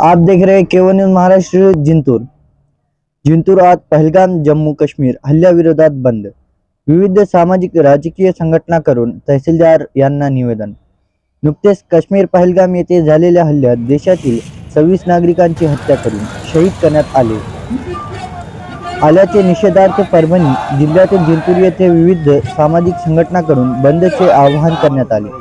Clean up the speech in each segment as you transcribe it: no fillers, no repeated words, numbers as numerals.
आप देख रहे हैं केवन न्यूज महाराष्ट्र। जिंतूर आज पहलगाम जम्मू काश्मीर हल्ल्याविरोधात बंद। विविध सामाजिक राजकीय संघटना करून तहसीलदार यांना निवेदन। नुकतेच काश्मीर पहलगाम येथे झालेल्या हल्ल्यात देशातील 26 नागरिकांची हत्या करून शहीद करण्यात आल्याचे निषेधार्थ परभणी जिल्ह्यातील जिंतूर येथे विविध सामाजिक संघटना करून बंदचे आवाहन करण्यात आले।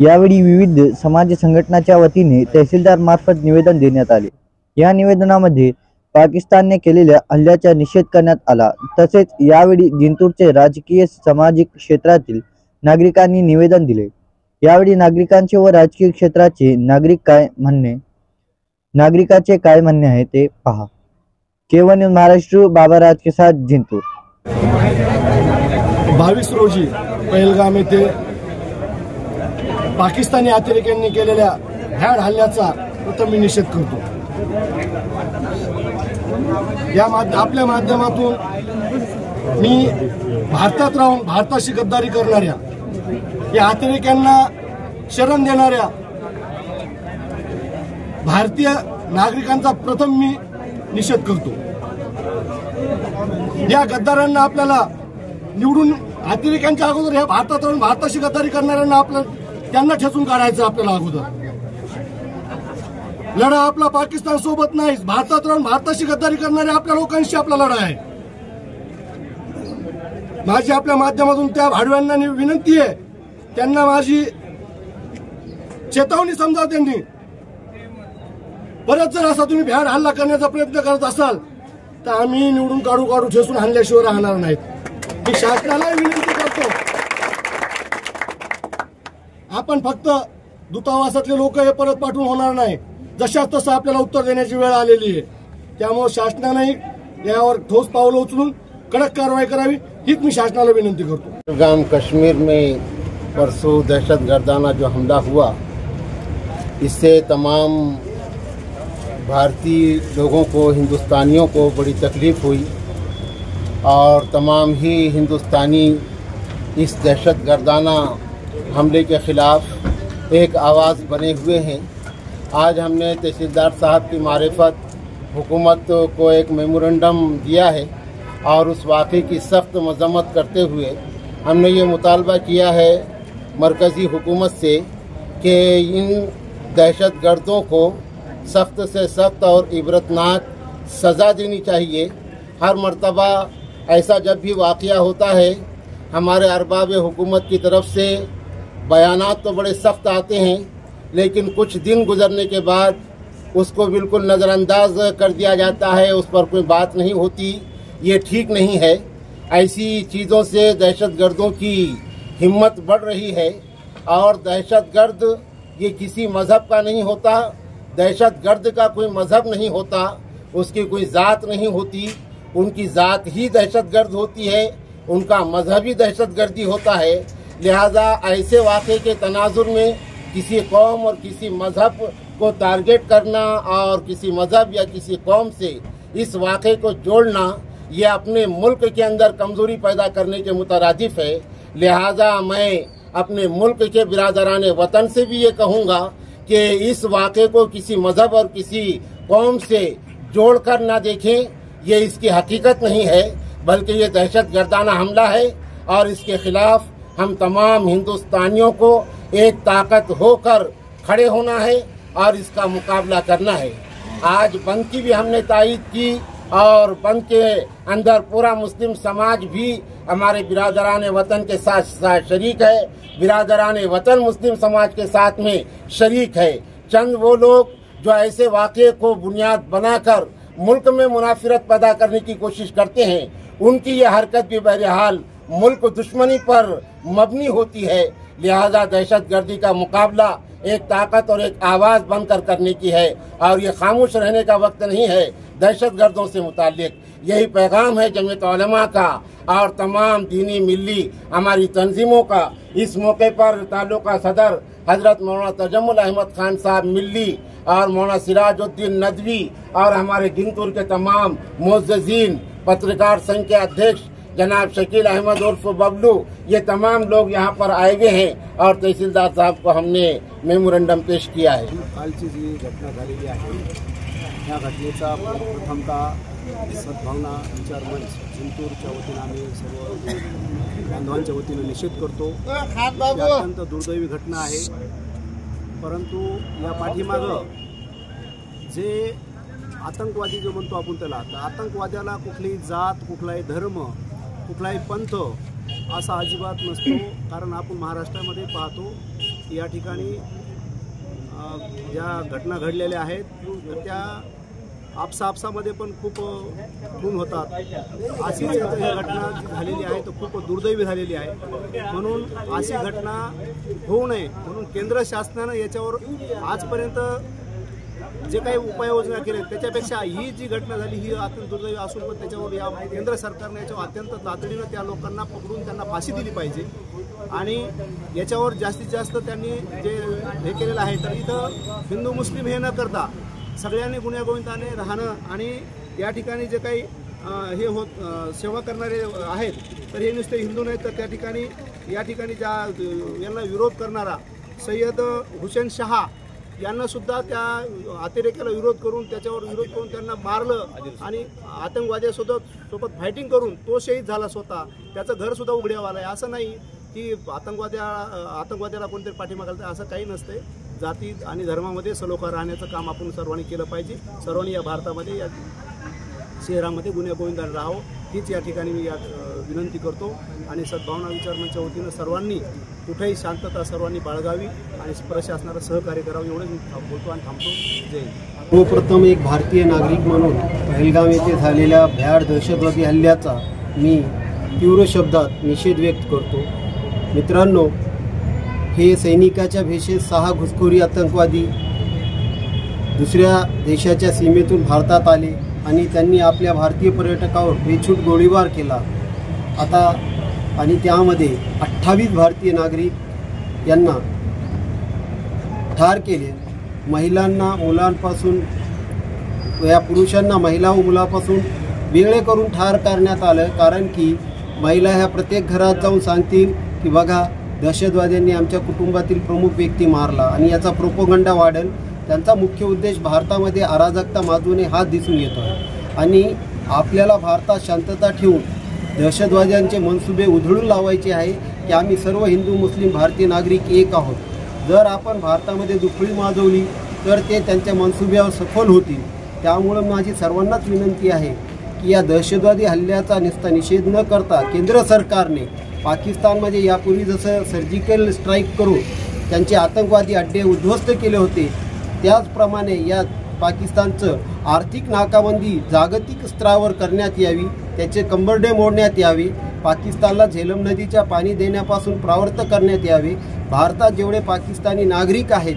यावेळी विविध समाज संघटनाच्या वतीने तहसीलदार मार्फत निवेदन देण्यात आले। या निवेदनामध्ये पाकिस्तानने केलेल्या हल्ल्याचा निषेध करण्यात आला। तसेच यावेळी जिंतूरचे राजकीय सामाजिक क्षेत्रातील नागरिकांनी निवेदन दिले। यावेळी नागरिकांचे व राजकीय क्षेत्राचे नागरिकाचे काय म्हणणे आहे ते पहा। केवन न्यूज महाराष्ट्र, बाबाराज के साथ जिंतूर। 22 रोजी पहलगाम येथे पाकिस्तानी अतिरेक्यांनी केलेल्या भ्याड हल्ल्याचा प्रथम मी निषेध करतो। आपल्या माध्यमातून मी भारतात राहून भारताशी गद्दारी करणाऱ्या या अतिरेक्यांना शरण देणाऱ्या भारतीय नागरिकांचा प्रथम मी निषेध करतो। या गद्दारांना आपल्याला निवडून अतिरेक्यांच्या अगोदर या भारतात राहून भारताशी गद्दारी करणाऱ्यांना त्यांना ठेचून काढायचं आपल्याला अगोदर। लढा आपला पाकिस्तान सोबत नाही, भारतात राहून भारताशी गद्दारी करणाऱ्या आपल्या लोकांशी आपला लढा आहे। माझी आपल्या माध्यमातून त्या भाडव्यांना विनंती आहे, त्यांना माझी चेतावणी समजा। त्यांनी परत जर असा तुम्ही भ्याड हल्ला करण्याचा प्रयत्न करत असाल तर आम्ही निवडून काढू ठेचून आणल्याशिवाय राहणार नाहीत। मी शासनाला विनंती करतो, आपण फक्त दूतावासातले लोक हे परत पाठवून होणार नाही, जशाच तसं आपल्याला उत्तर देण्याची वेळ आलेली आहे। त्यामुळे शासनाने यावर ठोस पावलं उचलून कडक कारवाई करावी हीच मी शासनाला विनंती करतो। पहलगाम कश्मीर में परसों दहशतगर्दाना जो हमला हुआ, इससे तमाम भारतीय लोगों को, हिंदुस्तानियों को बड़ी तकलीफ़ हुई और तमाम ही हिंदुस्तानी इस दहशतगर्दाना हमले के ख़िलाफ़ एक आवाज़ बने हुए हैं। आज हमने तहसीलदार साहब की मारिफत हुकूमत को एक मेमोरेंडम दिया है और उस वाक़े की सख्त मज़म्मत करते हुए हमने ये मुतालबा किया है मरकज़ी हुकूमत से कि इन दहशतगर्दों को सख्त से सख्त और इबरतनाक सज़ा देनी चाहिए। हर मर्तबा ऐसा जब भी वाक़या होता है, हमारे अरबाब हुकूमत की तरफ से बयानात तो बड़े सख्त आते हैं, लेकिन कुछ दिन गुजरने के बाद उसको बिल्कुल नज़रअंदाज कर दिया जाता है, उस पर कोई बात नहीं होती। ये ठीक नहीं है। ऐसी चीज़ों से दहशतगर्दों की हिम्मत बढ़ रही है और दहशतगर्द ये किसी मज़हब का नहीं होता, दहशतगर्द का कोई मज़हब नहीं होता, उसकी कोई ज़ात नहीं होती, उनकी ज़ात ही दहशतगर्द होती है, उनका मज़हब ही दहशतगर्दी होता है। लिहाजा ऐसे वाक़े के तनाजुर में किसी कौम और किसी मज़हब को टारगेट करना और किसी मज़हब या किसी कौम से इस वाक़े को जोड़ना, ये अपने मुल्क के अंदर कमज़ोरी पैदा करने के मुतरादिफ है। लिहाजा मैं अपने मुल्क के बिरादरान वतन से भी ये कहूँगा कि इस वाक़े को किसी मज़हब और किसी कौम से जोड़कर ना देखें। ये इसकी हकीकत नहीं है, बल्कि ये दहशतगर्दाना हमला है और इसके ख़िलाफ़ हम तमाम हिंदुस्तानियों को एक ताकत होकर खड़े होना है और इसका मुकाबला करना है। आज बंद की भी हमने तायीद की और बंद के अंदर पूरा मुस्लिम समाज भी हमारे बिरादरान वतन के साथ शरीक है। बिरादरान वतन मुस्लिम समाज के साथ में शरीक है। चंद वो लोग जो ऐसे वाक़े को बुनियाद बनाकर मुल्क में मुनाफिरत पैदा करने की कोशिश करते हैं, उनकी ये हरकत भी बहरहाल मुल्क दुश्मनी पर मबनी होती है। लिहाजा दहशतगर्दी का मुकाबला एक ताकत और एक आवाज़ बनकर करने की है और ये खामोश रहने का वक्त नहीं है। दहशतगर्दों से मुताल्लिक यही पैगाम है जमीयत उलमा का और तमाम दीनी मिल्ली हमारी तंजीमों का। इस मौके पर ताल्लुका सदर हजरत मौलाना तजम्मुल अहमद खान साहब मिल्ली और मौलाना सिराजुद्दीन नदवी और हमारे जिंतूर के तमाम मुअज़्ज़िज़ीन, पत्रकार संघ के अध्यक्ष, जनाब शकील अहमद उर्फ बबलू, ये तमाम लोग यहाँ पर आए हुए हैं और तहसीलदार साहब को हमने मेमोरेंडम पेश किया है। कालची जी घटना झालेली आहे या घटनेचा प्रथमतः सद्भावना विचार मंच जिंतूरच्या वतीनं आम्ही सर्व बांधवांच्या वतीनं निषेध करतो। ही अत्यंत दुर्दैवी घटना आहे, परंतु या पाठीमागं जे आतंकवादी जो म्हणतो आपण त्याला, तर आतंकवाद्याला कुठलीही जात, कुठलाही धर्म, कुठलाही पंथ असा अजिबात नसतो। कारण आपण महाराष्ट्रामध्ये पाहतो या ठिकाणी ज्या घटना घडलेल्या आहेत तर त्या आपसामध्ये पण खूप खून होतात। अशीच ही घटना जी झालेली आहे तर खूप दुर्दैवी झालेली आहे, म्हणून अशी घटना होऊ नये म्हणून केंद्र शासनानं याच्यावर आजपर्यंत जे काही उपाययोजना केल्या त्याच्यापेक्षा ही जी घटना झाली ही अत्यंत दुर्दैवी असून पण त्याच्यावर या केंद्र सरकारने याच्यावर अत्यंत तातडीनं त्या लोकांना पकडून त्यांना फाशी दिली पाहिजे आणि याच्यावर जास्तीत जास्त त्यांनी जे हे केलेलं आहे तर इथं हिंदू मुस्लिम हे न करता सगळ्यांनी गुण्यागोविंदाने राहणं आणि या ठिकाणी जे काही हे सेवा करणारे आहेत तर हे नुसते हिंदू नाहीत तर त्या ठिकाणी या ठिकाणी ज्या यांना विरोध करणारा सय्यद हुसेन शहा यांना सुद्धा त्या अतिरेक्याला विरोध करून त्याच्यावर विरोध करून त्यांना मारलं आणि आतंकवाद्यासोबत फायटिंग करून तो शहीद झाला स्वतः, त्याचं घर सुद्धा उघड्यावर आलं आहे। असं नाही की आतंकवाद्याला कोणतरी पाठिंबा घालतं, असं काही नसते। जाती आणि धर्मामध्ये सलोखा राहण्याचं काम आपण सर्वांनी केलं पाहिजे। सर्वांनी या भारतामध्ये या शहरामध्ये गुण्यागोविंदाने राहावं हीच या ठिकाणी मी विनंती करतो आणि सद्भावना विचार मंचाच्या वतीनं सर्वांनी कुठेही शांतता सर्वांनी बाळगावी आणि प्रशासनाला सहकार्य करावं एवढं मी बोलतो आणि थांबतो। जय हिंद। सर्वप्रथम एक भारतीय नागरिक म्हणून पहलगाम येथे झालेल्या भ्याड दहशतवादी हल्ल्याचा मी तीव्र शब्दात निषेध व्यक्त करतो। मित्रांनो, हे सैनिकाच्या भेषेत 6 घुसखोरी आतंकवादी दुसऱ्या देशाच्या सीमेतून भारतात आले आणि त्यांनी आपल्या भारतीय पर्यटकावर बेछूट गोळीबार केला आणि त्यामध्ये 28 भारतीय नागरिक यांना ठार केले। महिलांना मुलांपासून या पुरुषांना महिला व मुलापासून वेगळे करून ठार करण्यात आलं, कारण की महिला ह्या प्रत्येक घरात जाऊन सांगतील की बघा दहशतवाद्यांनी आमच्या कुटुंबातील प्रमुख व्यक्ती मारला आणि याचा प्रोपोगंडा वाढेल। त्यांचा मुख्य उद्देश भारतामध्ये अराजकता माजवणे हा दिसून येतो आणि आपल्याला भारतात शांतता ठेवून दहशतवाद्यांचे मनसुबे उधळून लावायचे आहे की आम्ही सर्व हिंदू मुस्लिम भारतीय नागरिक एक आहोत। जर आपण भारतामध्ये दुफळी माजवली तर ते त्यांच्या मनसुब्यावर सफल होतील। त्यामुळं माझी सर्वांनाच विनंती आहे की या दहशतवादी हल्ल्याचा नुसता निषेध न करता केंद्र सरकारने पाकिस्तानमध्ये यापूर्वी जसं सर्जिकल स्ट्राईक करून त्यांचे आतंकवादी अड्डे उद्ध्वस्त केले होते त्याचप्रमाणे या पाकिस्तानचं आर्थिक नाकाबंदी जागतिक स्तरावर करण्यात यावी, त्याचे कंबरडे मोडण्यात यावे, पाकिस्तानला झेलम नदीच्या पाणी देण्यापासून परावृत्त करण्यात यावे। भारतात जेवढे पाकिस्तानी नागरिक आहेत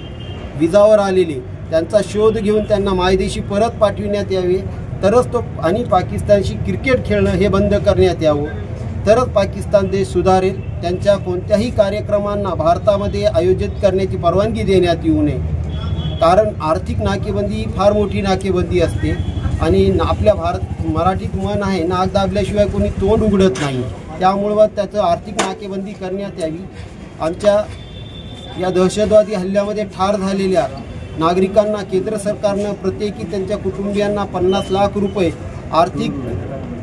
विजावर आलेले त्यांचा शोध घेऊन त्यांना मायदेशी परत पाठविण्यात यावे, तरच आणि पाकिस्तानशी क्रिकेट खेळणं हे बंद करण्यात यावं, तरच पाकिस्तान देश सुधारेल। त्यांच्या कोणत्याही कार्यक्रमांना भारतामध्ये आयोजित करण्याची परवानगी देण्यात येऊ नये, कारण आर्थिक नाकेबंदी फार मोठी नाकेबंदी असते आणि आपल्या मराठीत म्हण आहे नाक दाबल्याशिवाय कोणी तोंड उघडत नाही। त्यामुळं त्याचं आर्थिक नाकेबंदी करण्यात यावी। आमच्या या दहशतवादी हल्ल्यामध्ये ठार झालेल्या नागरिकांना केंद्र सरकारनं प्रत्येकी त्यांच्या कुटुंबियांना 50 लाख रुपये आर्थिक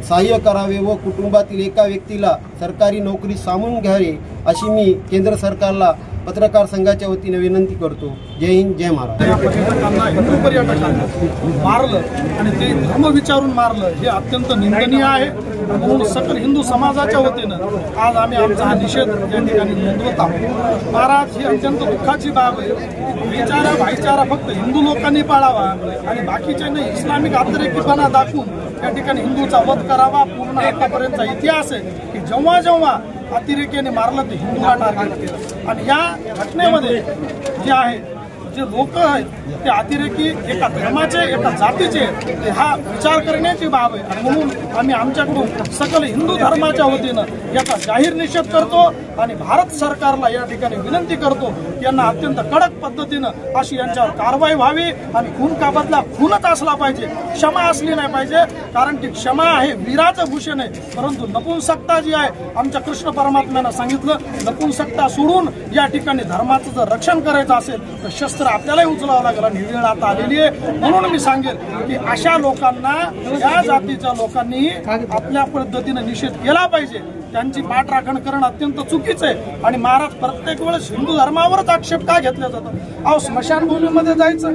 सहाय्य करावे व कुटुंबातील एका व्यक्तीला सरकारी नोकरी सामावून घ्यावे अशी मी केंद्र सरकारला पत्रकार संघाच्या वतीने विनंती करतो। जय हिंद, जय महाराष्ट्र। पर्यटकांना हिंदू पर्यटकांना मारलं आणि ते धर्म विचारून मारलं हे अत्यंत निंदनीय आहे। म्हणून सकल हिंदू समाजाच्या वतीनं आज आम्ही आमचा हा निषेध या ठिकाणी नोंदवत आहोत। महाराज ही अत्यंत दुःखाची बाब आहे। भाईचारा फक्त हिंदू लोकांनी पाळावा आणि बाकीच्यांनी इस्लामिक अतिरेकीपणा दाखवून या ठिकाणी हिंदूचा वध करावा। पूर्ण आतापर्यंतचा इतिहास आहे की जेव्हा जेव्हा अतिरेक्याने मारलं ते हिंदूला टार्गेट केलं आणि या घटनेमध्ये जे आहे जे लोक आहेत ते अतिरेकी एका धर्माचे एका जातीचे ते हा विचार करण्याची बाब आहे आणि म्हणून आम्ही आमच्याकडून सकल हिंदू धर्माच्या वतीनं याचा जाहीर निषेध करतो आणि भारत सरकारला या ठिकाणी विनंती करतो की यांना अत्यंत कडक पद्धतीनं अशी यांच्यावर कारवाई व्हावी आणि खून का बदला खूनच असला पाहिजे, क्षमा असली नाही पाहिजे, कारण ती क्षमा आहे वीराचं भूषण आहे. परंतु नपुंसकता जी आहे आमच्या कृष्ण परमात्म्यानं सांगितलं नपुंसकता सोडून या ठिकाणी धर्माचं जर रक्षण करायचं असेल तर शस्त्र आपल्यालाही उचलावं लागेल आणि ही वेळ आता आलेली आहे. म्हणून मी सांगेल की अशा लोकांना या जातीच्या लोकांनी आपल्या पद्धतीनं निषेध केला पाहिजे. त्यांची पाठराखण करणं अत्यंत चुकीचं आहे आणि महाराज प्रत्येक वेळेस हिंदू धर्मावरच आक्षेप का घेतला जातो. अहो स्मशानभूमीमध्ये जायचं,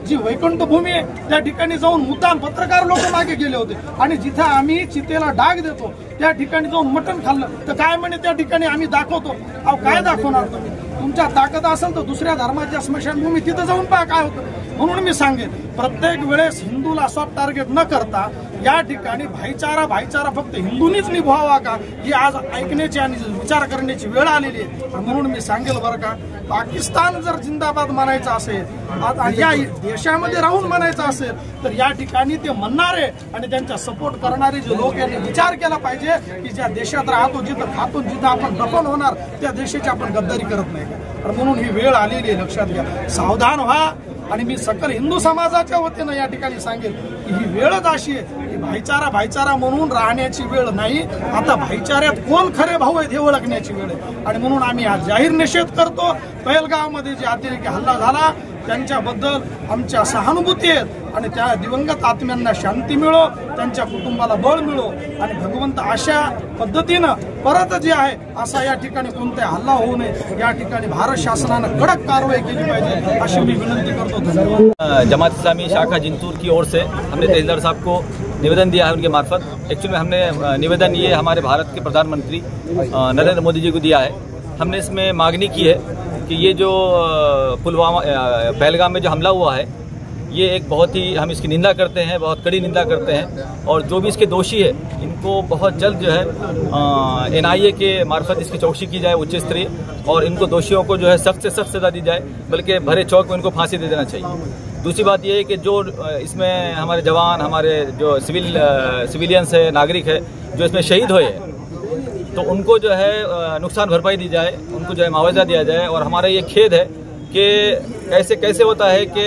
जी वैकुंठ भूमी आहे त्या ठिकाणी जाऊन मुद्दाम पत्रकार लोक मागे गेले होते आणि जिथे आम्ही चितेला डाग देतो त्या ठिकाणी जाऊन मटण खाल्लं तर काय म्हणे त्या ठिकाणी आम्ही दाखवतो. अहो काय दाखवणार तुम्ही? तुमच्या ताकद असेल तर दुसऱ्या धर्माच्या स्मशानभूमी तिथं जाऊन पहा काय होतं. म्हणून मी सांगेन प्रत्येक वेळेस हिंदूला सॉफ्ट टार्गेट न करता या ठिकाणी भाईचारा फक्त हिंदूंनीच निभावा का ही आज ऐकण्याची आणि विचार करण्याची वेळ आलेली आहे. म्हणून मी सांगेल बरं का, पाकिस्तान जर जिंदाबाद म्हणायचं असेल आणि या देशामध्ये राहून म्हणायचं असेल तर या ठिकाणी ते म्हणणारे आणि त्यांचा सपोर्ट करणारे जे लोक यांनी विचार केला पाहिजे की ज्या देशात राहतो जिथं खातो जिथं आपण दफन होणार त्या देशाची आपण गद्दारी करत नाही का. म्हणून ही वेळ आलेली आहे, लक्षात घ्या, सावधान व्हा. आणि मी सकल हिंदू समाजाच्या वतीनं या ठिकाणी सांगेल की ही वेळच अशी आहे की भाईचारा म्हणून राहण्याची वेळ नाही, आता भाईचाऱ्यात कोण खरे भाऊ आहेत हे ओळखण्याची वेळ आहे. आणि म्हणून आम्ही आज जाहीर निषेध करतो. पहलगावमध्ये जे अतिरेकी हल्ला झाला त्यांच्याबद्दल आमच्या सहानुभूती आहेत आणि त्या दिवंगत आत्म्यांना शांती मिळो, त्यांच्या कुटुंबाला बळ मिळो आणि भगवंत अशा पद्धतीनं परत जे आहे असा या ठिकाणी कोणता हल्ला होऊ नये या ठिकाणी भारत शासनानं कडक कारवाई केली पाहिजे अशी मी विनंती करतो. धन्यवाद. जमात इस्लामी शाखा जिंतूर की ओर से हमने तहसीलदार साहब को निवेदन दिया है उनके मार्फत. एक्चुअली हमने निवेदन ये हमारे भारत के प्रधानमंत्री नरेंद्र मोदी जी को दिया है. हमने इसमें मांगनी की है कि ये जो पुलवामा पहलगाम में जो हमला हुआ है ये एक बहुत ही हम इसकी निंदा करते हैं, बहुत कड़ी निंदा करते हैं और जो भी इसके दोषी है इनको बहुत जल्द जो है NIA के मार्फत इसकी चौकसी की जाए उच्च स्तरीय और इनको दोषियों को जो है सख्त से सख्त सजा दी जाए, बल्कि भरे चौक में इनको फांसी दे देना चाहिए. दूसरी बात ये है कि जो इसमें हमारे जवान हमारे जो सिविलियंस है नागरिक है जो इसमें शहीद हुए हैं तो उनको जो है नुकसान भरपाई दी जाए, उनको जो है मुआवजा दिया जाए. और हमारा ये खेद है कि कैसे होता है कि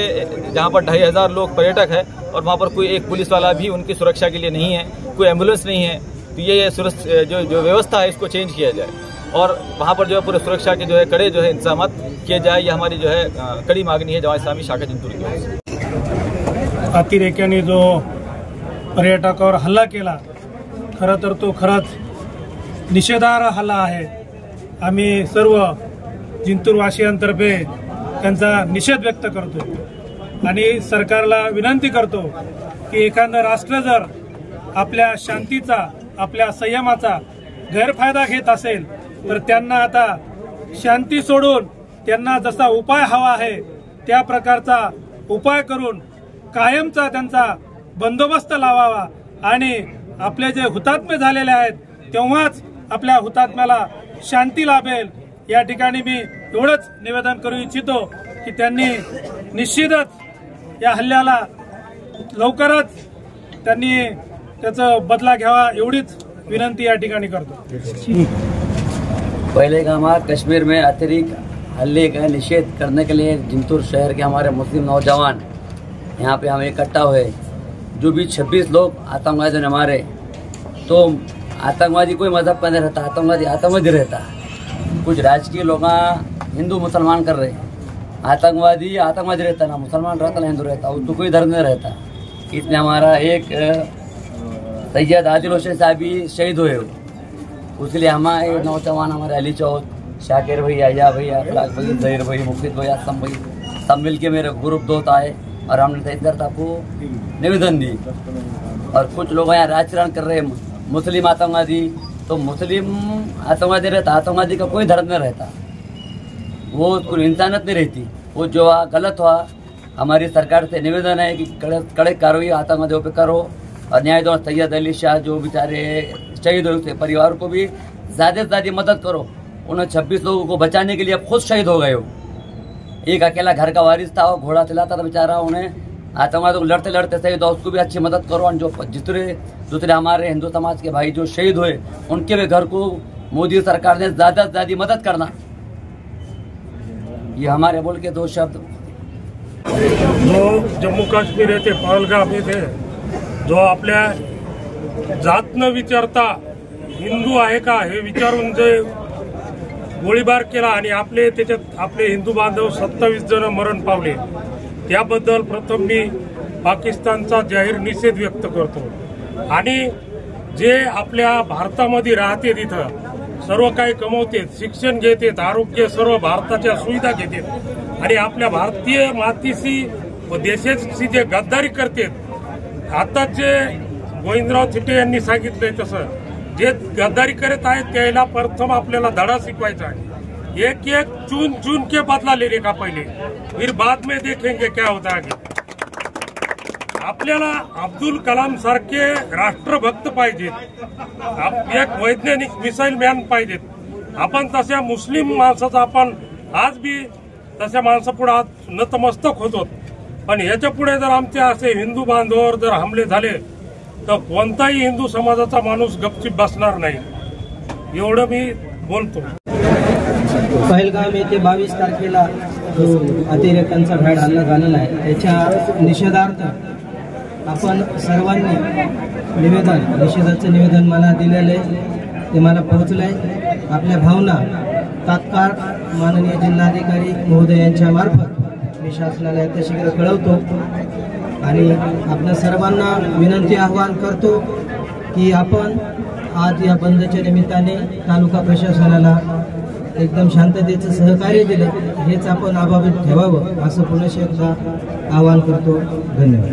जहाँ पर 2500 लोग पर्यटक है और वहाँ पर कोई एक पुलिस वाला भी उनकी सुरक्षा के लिए नहीं है, कोई एम्बुलेंस नहीं है. तो ये जो व्यवस्था है इसको चेंज किया जाए और वहाँ पर जो है पूरे सुरक्षा के जो है कड़े जो है इंतजाम किए जाए. ये हमारी जो है कड़ी मांगनी है जमात इस्लामी शाखा जिंतूर की. अतिरेक्याने जो पर्यटकावर हल्ला केला खरं तर तो खरंच निषेधार्ह हल्ला आहे. आम्ही सर्व जिंतूरवासियांतर्फे त्यांचा निषेध व्यक्त करतो आणि सरकारला विनंती करतो की एखादं राष्ट्र जर आपल्या शांतीचा आपल्या संयमाचा गैरफायदा घेत असेल तर त्यांना आता शांती सोडून त्यांना जसा उपाय हवा आहे त्या प्रकारचा उपाय करून कायमचा त्यांचा बंदोबस्त लावावा आणि आपले जे हुतात्मे झालेले आहेत तेव्हाच आपल्या हुतात्म्याला शांती लाभेल. या ठिकाणी मी एवढंच निवेदन करू इच्छितो की त्यांनी निश्चितच या हल्ल्याला लवकरच त्यांनी त्याचा बदला घ्यावा एवढीच विनंती या ठिकाणी करतो. पहलगाम कश्मीर में अतिरिक्त हल्ले का निषेध करने के लिए जिंतूर शहर के हमारे मुस्लिम नौजवान यहाँ पे हम इकट्ठा हुए. जो भी 26 लोग आतंकवादियों ने मारे तो आतंकवादी कोई मजहब का नहीं रहता, आतंकवादी रहता. कुछ राजकीय लोग हिंदू मुसलमान कर रहे हैं, आतंकवादी रहता ना मुसलमान रहता ना हिंदू रहता, तो कोई धर्म नहीं रहता. इसलिए हमारा एक सैयद आदिल हुसैन साहब भी शहीद हुए. उसके हमारे नौजवान हमारे अली चौथ, शाकिर भाई, अया भाई, अखलाक भाई, जहीर भाई, मुफीद भाई, असम भाई सब मिल के मेरे ग्रुप दोस्त आए और हमने तहसीलदार साहब को निवेदन दी. और कुछ लोग यहाँ राजकारण कर रहे हैं मुस्लिम आतंकवादी, तो मुस्लिम आतंकवादी रहता, आतंकवादी का कोई धर्म नहीं रहता, वो कोई इंसानियत नहीं रहती. वो जो गलत हुआ हमारी सरकार से निवेदन है कि कड़े कार्रवाई आतंकवादियों पे करो और न्याय दो. सैयद अली शाह जो बेचारे शहीद हुए उसके परिवार को भी ज़्यादा से ज़्यादा मदद करो. उन्होंने 26 लोगों को बचाने के लिए अब खुद शहीद हो गए हो. एक अकेला घर का वारिस था, वो घोड़ा चलाता था बेचारा, उन्हें आतंकवादियों को लड़ते लड़ते शहीद हुआ, उसको भी अच्छी मदद करो। और जो दूसरे हमारे हिंदू समाज के भाई जो शहीद हुए उनके भी घर को मोदी सरकार ने ज्यादा से ज्यादा मदद करना। ये हमारे बोल के 2 शब्द। जो जम्मू काश्मीर येथे पहलगाम येथे जो आपल्या जात न विचारता हिंदू आहे का हे विचारून जे गोळीबार केला आणि त्याच्यात आपले हिंदू बांधव 27 जण मरण पावले, त्याबद्दल प्रथम मी पाकिस्तानचा जाहीर निषेध व्यक्त करतो। आणि जे आपल्या भारतामध्ये राहते, तिथं सर्व काही कमवतेत, शिक्षण घेतात, आरोग्य सर्व भारताच्या सुविधा घेतात आणि आपल्या भारतीय मातीशी व देशाची जे गद्दारी करतात, आता जे गोविंदराव थिटे यांनी सांगितलंय तसं जे गद्दारी करत आहेत त्याला प्रथम आपल्याला धडा शिकवायचा आहे। एक एक चुन चुन के बदला लेने का पहिले, फिर बाद में देखेंगे क्या होता आगे। आपल्याला अब्दुल कलाम सारखे राष्ट्रभक्त पाहिजेत, एक वैज्ञानिक मिसाईल मॅन पाहिजेत। आपण तशा मुस्लिम माणसाचा आपण आज बी तशा माणसापुढे आज नतमस्तक होतो, पण याच्या पुढे जर आमचे असे हिंदू बांधवावर जर हमले झाले तर कोणताही हिंदू समाजाचा माणूस गपचीप बसणार नाही, एवढं मी बोलतो। पहलगाम येथे 22 तारखेला जो अतिरेक्यांचा भ्याड हल्ला झालेला आहे त्याच्या निषेधार्थ आपण सर्वांनी निषेधाचं निवेदन मला दिलेलं आहे, ते मला पोहोचलं आहे। आपल्या भावना तात्काळ माननीय जिल्हाधिकारी महोदय यांच्या मार्फत मी शासनाला यथाशीघ्र कळवतो आणि आपल्या सर्वांना विनंती आवाहन करतो की आपण आज या बंदच्या निमित्ताने तालुका प्रशासनाला एकदम शांततेचं सहकार्य दिलं, हेच आपण अबाधित ठेवावं असं पुन्हा एकदा आवाहन करतो। धन्यवाद।